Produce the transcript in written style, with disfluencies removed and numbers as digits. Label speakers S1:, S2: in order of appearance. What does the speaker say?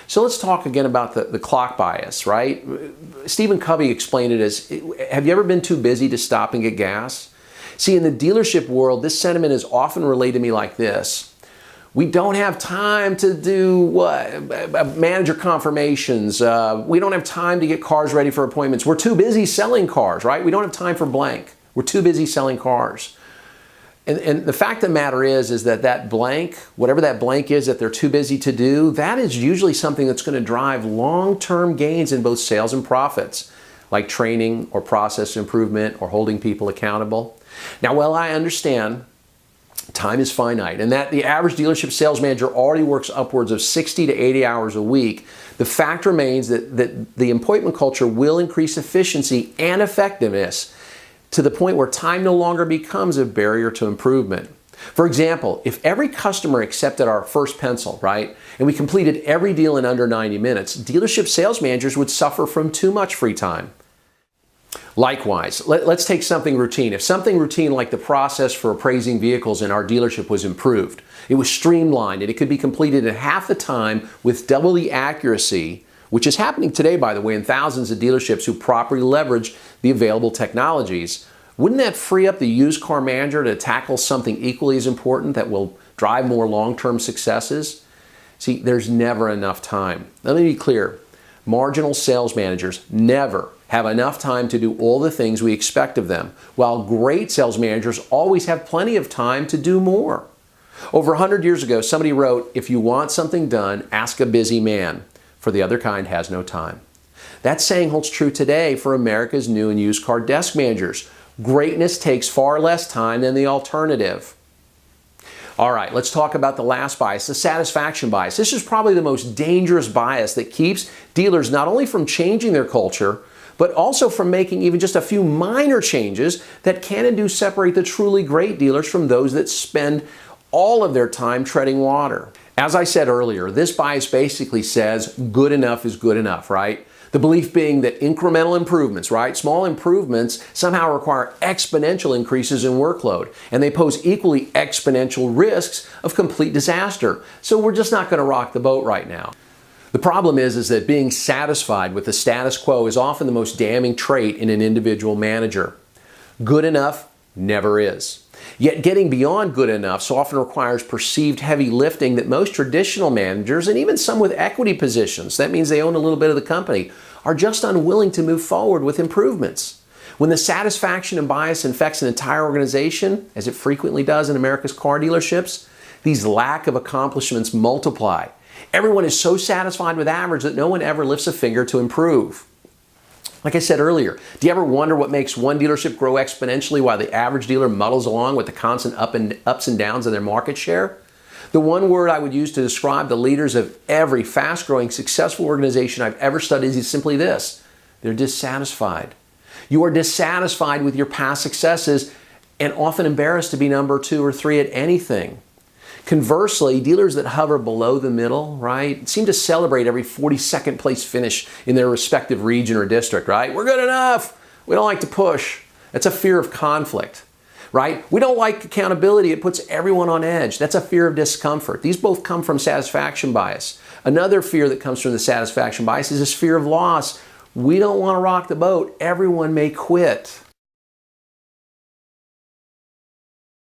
S1: So let's talk again about the clock bias, right? Stephen Covey explained it as, have you ever been too busy to stop and get gas? See, in the dealership world, this sentiment is often relayed to me like this. We don't have time to do what? Manager confirmations. We don't have time to get cars ready for appointments. We're too busy selling cars, right? We don't have time for blank. We're too busy selling cars. And the fact of the matter is that blank, whatever that blank is that they're too busy to do, that is usually something that's going to drive long-term gains in both sales and profits, like training or process improvement or holding people accountable. Now, while I understand time is finite and that the average dealership sales manager already works upwards of 60 to 80 hours a week, the fact remains that the appointment culture will increase efficiency and effectiveness to the point where time no longer becomes a barrier to improvement. For example, if every customer accepted our first pencil, right, and we completed every deal in under 90 minutes, dealership sales managers would suffer from too much free time. Likewise, let's take something routine. If something routine like the process for appraising vehicles in our dealership was improved, it was streamlined, and it could be completed in half the time with double the accuracy, which is happening today, by the way, in thousands of dealerships who properly leverage the available technologies, wouldn't that free up the used car manager to tackle something equally as important that will drive more long-term successes? See, there's never enough time. Let me be clear. Marginal sales managers never have enough time to do all the things we expect of them, while great sales managers always have plenty of time to do more. Over 100 years ago, somebody wrote, "If you want something done, ask a busy man, for the other kind has no time." That saying holds true today for America's new and used car desk managers. Greatness takes far less time than the alternative. All right, let's talk about the last bias, the satisfaction bias. This is probably the most dangerous bias that keeps dealers not only from changing their culture, but also from making even just a few minor changes that can and do separate the truly great dealers from those that spend all of their time treading water. As I said earlier, this bias basically says good enough is good enough, right? The belief being that incremental improvements, right? Small improvements somehow require exponential increases in workload, and they pose equally exponential risks of complete disaster. So we're just not going to rock the boat right now. The problem is that being satisfied with the status quo is often the most damning trait in an individual manager. Good enough never is. Yet getting beyond good enough so often requires perceived heavy lifting that most traditional managers, and even some with equity positions, that means they own a little bit of the company, are just unwilling to move forward with improvements. When the satisfaction and bias infects an entire organization, as it frequently does in America's car dealerships, these lack of accomplishments multiply. Everyone is so satisfied with average that no one ever lifts a finger to improve. Like I said earlier, do you ever wonder what makes one dealership grow exponentially while the average dealer muddles along with the constant ups and downs of their market share? The one word I would use to describe the leaders of every fast-growing, successful organization I've ever studied is simply this: they're dissatisfied. You are dissatisfied with your past successes and often embarrassed to be number 2 or 3 at anything. Conversely, dealers that hover below the middle, right, seem to celebrate every 42nd place finish in their respective region or district, right? We're good enough. We don't like to push. That's a fear of conflict, right? We don't like accountability. It puts everyone on edge. That's a fear of discomfort. These both come from satisfaction bias. Another fear that comes from the satisfaction bias is this fear of loss. We don't want to rock the boat. Everyone may quit.